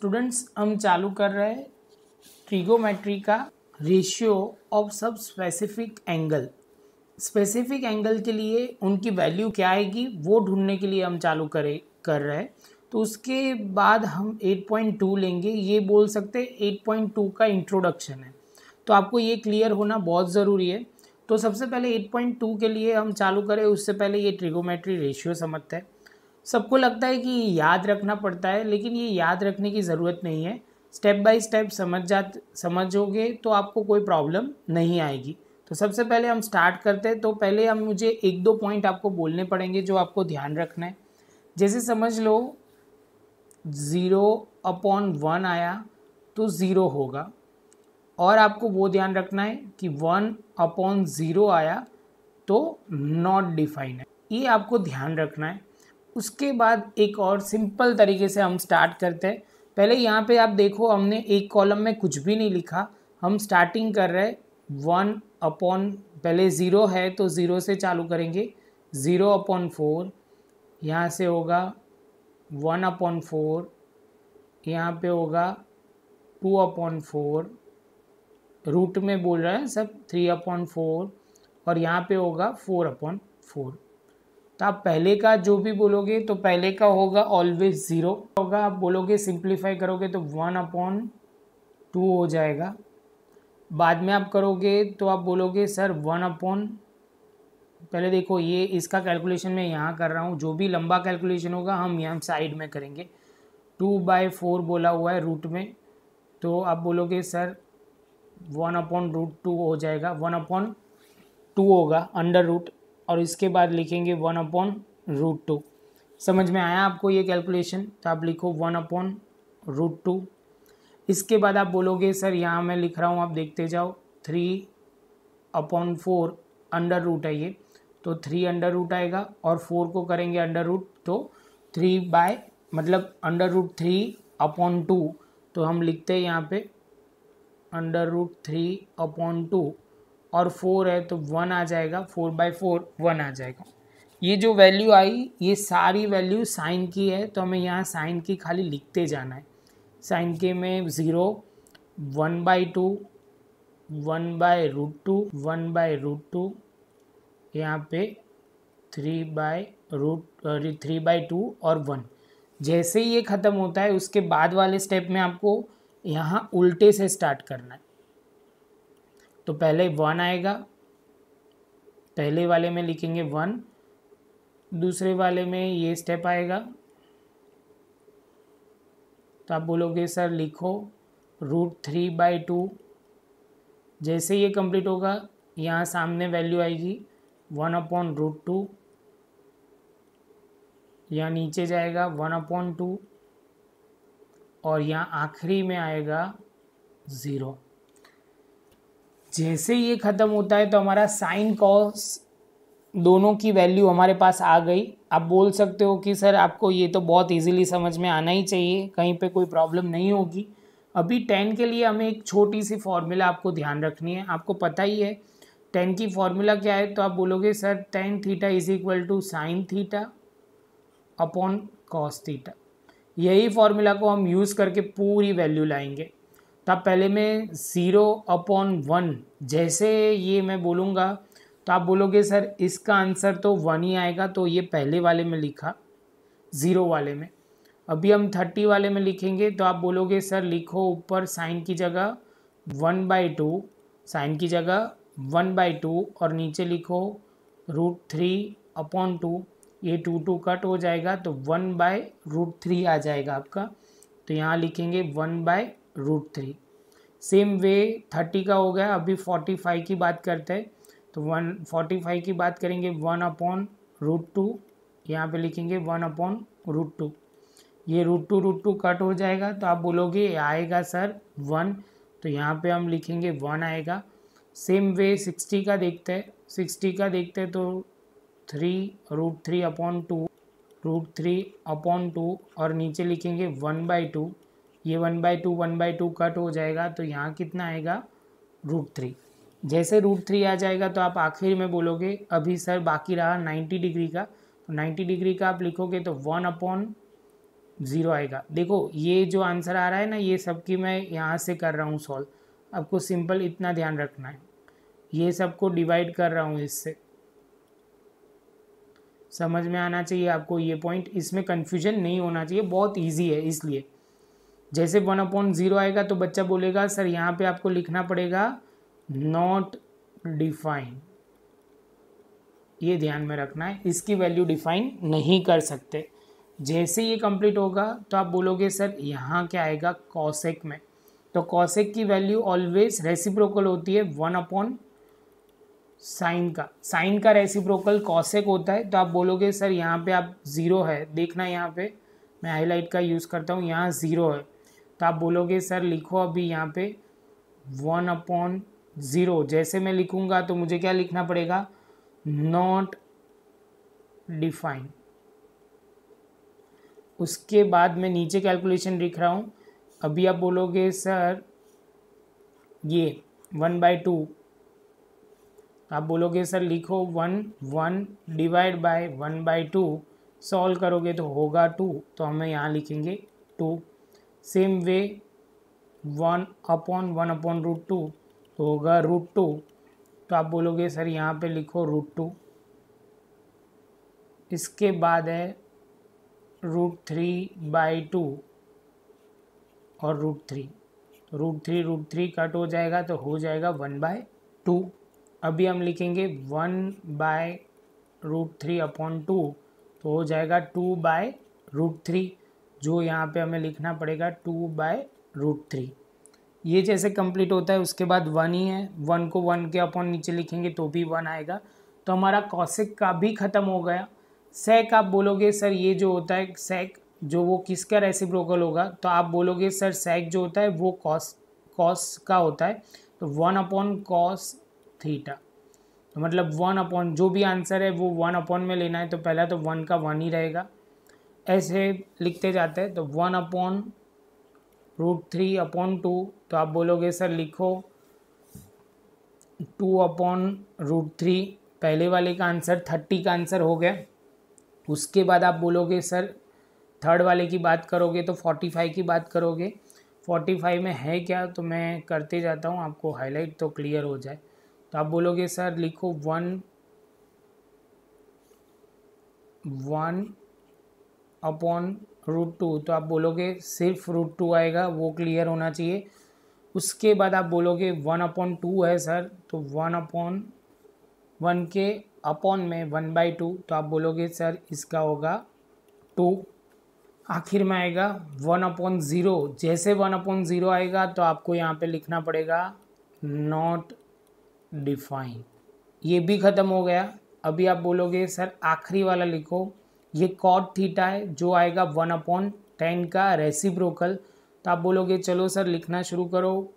Students हम चालू कर रहे हैं ट्रिगोमेट्री का रेशियो ऑफ सब स्पेसिफिक एंगल। स्पेसिफिक एंगल के लिए उनकी वैल्यू क्या आएगी वो ढूंढने के लिए हम चालू कर रहे हैं। तो उसके बाद हम 8.2 लेंगे। ये बोल सकते हैं 8.2 का इंट्रोडक्शन है, तो आपको ये क्लियर होना बहुत ज़रूरी है। तो सबसे पहले 8.2 के लिए हम चालू करें उससे पहले ये ट्रिगोमेट्री रेशियो समझते हैं। सबको लगता है कि याद रखना पड़ता है, लेकिन ये याद रखने की ज़रूरत नहीं है। स्टेप बाय स्टेप समझोगे तो आपको कोई प्रॉब्लम नहीं आएगी। तो सबसे पहले हम स्टार्ट करते हैं। तो पहले हम मुझे एक दो पॉइंट आपको बोलने पड़ेंगे जो आपको ध्यान रखना है। जैसे समझ लो 0/1 आया तो 0 होगा, और आपको वो ध्यान रखना है कि 1/0 आया तो नॉट डिफाइन है। ये आपको ध्यान रखना है। उसके बाद एक और सिंपल तरीके से हम स्टार्ट करते हैं। पहले यहाँ पे आप देखो हमने एक कॉलम में कुछ भी नहीं लिखा, हम स्टार्टिंग कर रहे 1/, पहले 0 है तो 0 से चालू करेंगे। 0/4 यहाँ से होगा 1/4, यहाँ पे होगा 2/4, रूट में बोल रहा है सब 3/4, और यहाँ पे होगा 4/4। तो आप पहले का जो भी बोलोगे तो पहले का होगा ऑलवेज 0 होगा। आप बोलोगे सिंप्लीफाई करोगे तो 1/2 हो जाएगा। बाद में आप करोगे तो आप बोलोगे सर पहले देखो ये इसका कैलकुलेशन मैं यहाँ कर रहा हूँ, जो भी लंबा कैलकुलेशन होगा हम यहाँ साइड में करेंगे। 2/4 बोला हुआ है रूट में, तो आप बोलोगे सर 1/√2 हो जाएगा। 1/2 होगा अंडर रूट, और इसके बाद लिखेंगे 1/√2। समझ में आया आपको ये कैलकुलेशन? तो आप लिखो 1/√2। इसके बाद आप बोलोगे सर यहाँ मैं लिख रहा हूँ, आप देखते जाओ 3/4 अंडर रूट है ये, तो 3 अंडर रूट आएगा, और 4 को करेंगे अंडर रूट तो 3/√3/2। तो हम लिखते हैं यहाँ पे √3/2, और 4 है तो 1 आ जाएगा। 4/4 1 आ जाएगा। ये जो वैल्यू आई ये सारी वैल्यू साइन की है, तो हमें यहाँ साइन की खाली लिखते जाना है। साइन के में 0, 1/2, 1/√2, 1/√2, यहाँ पे 3/2 और 1। जैसे ही ये ख़त्म होता है उसके बाद वाले स्टेप में आपको यहाँ उल्टे से स्टार्ट करना है। तो पहले 1 आएगा, पहले वाले में लिखेंगे 1, दूसरे वाले में ये स्टेप आएगा, तो आप बोलोगे सर लिखो √3/2। जैसे ये कंप्लीट होगा यहाँ सामने वैल्यू आएगी 1/√2, यहाँ नीचे जाएगा 1/2, और यहाँ आखिरी में आएगा 0। जैसे ये ख़त्म होता है तो हमारा साइन कॉस दोनों की वैल्यू हमारे पास आ गई। आप बोल सकते हो कि सर आपको ये तो बहुत इजीली समझ में आना ही चाहिए, कहीं पे कोई प्रॉब्लम नहीं होगी। अभी tan के लिए हमें एक छोटी सी फॉर्मूला आपको ध्यान रखनी है। आपको पता ही है tan की फॉर्मूला क्या है, तो आप बोलोगे sir tan θ = sin θ upon cos θ। यही फॉर्मूला को हम यूज़ करके पूरी वैल्यू लाएंगे। तो आप पहले में 0/1, जैसे ये मैं बोलूँगा तो आप बोलोगे सर इसका आंसर तो 1 ही आएगा, तो ये पहले वाले में लिखा 0 वाले में। अभी हम 30 वाले में लिखेंगे तो आप बोलोगे सर लिखो ऊपर साइन की जगह 1/2, साइन की जगह 1/2, और नीचे लिखो √3/2। ये 2 कट हो जाएगा तो 1/√3 आ जाएगा आपका। तो यहाँ लिखेंगे 1/√3। सेम वे 30 का हो गया। अभी 45 की बात करते हैं, तो 45 की बात करेंगे 1/√2, यहाँ पे लिखेंगे 1/√2। ये √2 कट हो जाएगा, तो आप बोलोगे आएगा सर 1, तो यहाँ पे हम लिखेंगे 1 आएगा। सेम वे 60 का देखते हैं। 60 का देखते हैं तो 3√3/2, √3/2, और नीचे लिखेंगे 1/2। ये 1/2 कट हो जाएगा, तो यहाँ कितना आएगा √3। जैसे √3 आ जाएगा तो आप आखिर में बोलोगे अभी सर बाकी रहा 90 डिग्री का, तो 90 डिग्री का आप लिखोगे तो 1/, ज़ीरो आएगा। देखो ये जो आंसर आ रहा है ना, ये सबकी मैं यहाँ से कर रहा हूँ सॉल्व। आपको सिंपल इतना ध्यान रखना है, ये सबको डिवाइड कर रहा हूँ इससे। समझ में आना चाहिए आपको ये पॉइंट, इसमें कन्फ्यूजन नहीं होना चाहिए, बहुत ईजी है। इसलिए जैसे 1/0 आएगा तो बच्चा बोलेगा सर यहाँ पे आपको लिखना पड़ेगा नॉट डिफाइन, ये ध्यान में रखना है, इसकी वैल्यू डिफाइन नहीं कर सकते। जैसे ये कंप्लीट होगा तो आप बोलोगे सर यहाँ क्या आएगा कॉसेक में, तो कॉसेक की वैल्यू ऑलवेज रेसिप्रोकल होती है 1/sin का। साइन का रेसिप्रोकल कॉसेक होता है, तो आप बोलोगे सर यहाँ पे आप ज़ीरो है, देखना यहाँ पे मैं हाईलाइट का यूज़ करता हूँ, यहाँ ज़ीरो है, तो आप बोलोगे सर लिखो अभी यहाँ पे 1/0। जैसे मैं लिखूँगा तो मुझे क्या लिखना पड़ेगा, नॉट डिफाइन। उसके बाद मैं नीचे कैलकुलेशन लिख रहा हूँ। अभी आप बोलोगे सर ये 1/2, आप बोलोगे सर लिखो 1 डिवाइड बाय 1/2, सॉल्व करोगे तो होगा 2, तो हमें यहाँ लिखेंगे 2। सेम वे 1/1/√2 तो होगा √2, तो आप बोलोगे सर यहाँ पे लिखो √2। इसके बाद है √3/2 और √3, √3 कट हो जाएगा तो हो जाएगा 1/2। अभी हम लिखेंगे 1/√3/2 तो हो जाएगा 2/√3, जो यहाँ पे हमें लिखना पड़ेगा 2/√3। ये जैसे कंप्लीट होता है उसके बाद 1 ही है, 1 को 1 के अपॉन नीचे लिखेंगे तो भी 1 आएगा। तो हमारा कॉसेक का भी ख़त्म हो गया। सेक आप बोलोगे सर ये जो होता है सेक, जो वो किसका रेसिप्रोकल होगा, तो आप बोलोगे सर सेक जो होता है वो कॉस का होता है, तो 1/cos थीटा। तो मतलब 1 जो भी आंसर है वो 1 में लेना है, तो पहला तो 1 का 1 ही रहेगा, ऐसे लिखते जाते हैं। तो 1/√3/2, तो आप बोलोगे सर लिखो 2/√3। पहले वाले का आंसर 30 का आंसर हो गया। उसके बाद आप बोलोगे सर थर्ड वाले की बात करोगे तो 45 की बात करोगे। 45 में है क्या, तो मैं करते जाता हूँ आपको हाईलाइट तो क्लियर हो जाए। तो आप बोलोगे सर लिखो 1/√2, तो आप बोलोगे सिर्फ √2 आएगा, वो क्लियर होना चाहिए। उसके बाद आप बोलोगे 1/2 है सर, तो 1/1 के अपॉन में 1/2, तो आप बोलोगे सर इसका होगा 2। आखिर में आएगा 1/0। जैसे 1/0 आएगा तो आपको यहाँ पे लिखना पड़ेगा नॉट डिफाइन। ये भी ख़त्म हो गया। अभी आप बोलोगे सर आखिरी वाला लिखो, ये कॉट थीटा है जो आएगा 1/10 का रेसिप्रोकल। तो आप बोलोगे चलो सर लिखना शुरू करो।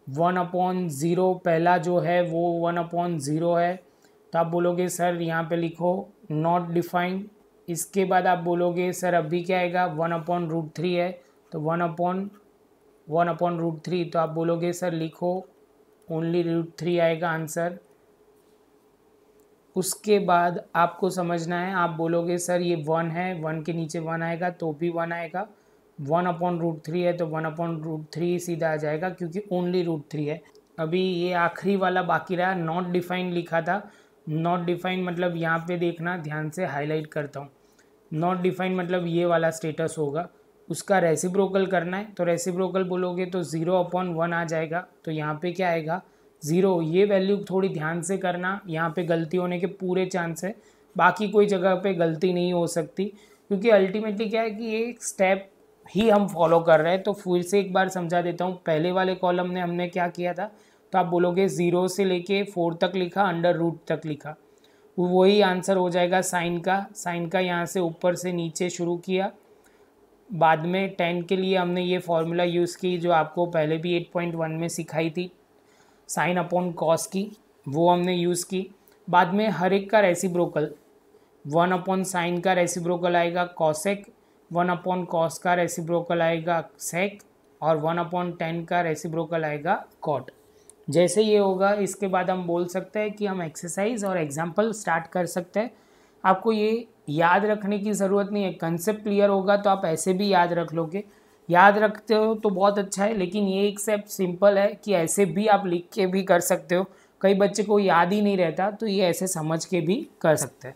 1/0 पहला जो है वो 1/0 है, तो आप बोलोगे सर यहाँ पे लिखो नॉट डिफाइंड। इसके बाद आप बोलोगे सर अभी क्या आएगा 1/√3 है, तो 1/√3, तो आप बोलोगे सर लिखो ओनली √3 आएगा आंसर। उसके बाद आपको समझना है, आप बोलोगे सर ये 1 है, 1 के नीचे 1 आएगा तो भी 1 आएगा। 1/√3 है तो 1/√3 सीधा आ जाएगा क्योंकि ओनली √3 है। अभी ये आखिरी वाला बाकी रहा, नॉट डिफाइन लिखा था। नॉट डिफाइन मतलब यहाँ पे देखना, ध्यान से हाईलाइट करता हूँ। नॉट डिफाइन मतलब ये वाला स्टेटस होगा, उसका रेसिप्रोकल करना है। तो रेसिप्रोकल बोलोगे तो 0/1 आ जाएगा, तो यहाँ पे क्या आएगा 0। ये वैल्यू थोड़ी ध्यान से करना, यहाँ पे गलती होने के पूरे चांस है, बाकी कोई जगह पे गलती नहीं हो सकती, क्योंकि अल्टीमेटली क्या है कि ये एक स्टेप ही हम फॉलो कर रहे हैं। तो फिर से एक बार समझा देता हूँ। पहले वाले कॉलम में हमने क्या किया था, तो आप बोलोगे 0 से लेके 4 तक लिखा, अंडर रूट तक लिखा, वही आंसर हो जाएगा साइन का। साइन का यहाँ से ऊपर से नीचे शुरू किया। बाद में 10 के लिए हमने ये फॉर्मूला यूज़ की जो आपको पहले भी 8.1 में सिखाई थी, साइन अपॉन कॉस की, वो हमने यूज़ की। बाद में हर एक का रेसिप्रोकल, 1/sin का रेसिप्रोकल आएगा कॉसेक, 1/cos का रेसिप्रोकल आएगा सेक, और 1/10 का रेसिप्रोकल आएगा कॉट। जैसे ये होगा इसके बाद हम बोल सकते हैं कि हम एक्सरसाइज और एग्जाम्पल स्टार्ट कर सकते हैं। आपको ये याद रखने की ज़रूरत नहीं है। कंसेप्ट क्लियर होगा तो आप ऐसे भी याद रख लोगे। याद रखते हो तो बहुत अच्छा है, लेकिन ये एक स्टेप सिंपल है कि ऐसे भी आप लिख के भी कर सकते हो। कई बच्चे को याद ही नहीं रहता तो ये ऐसे समझ के भी कर सकते हैं।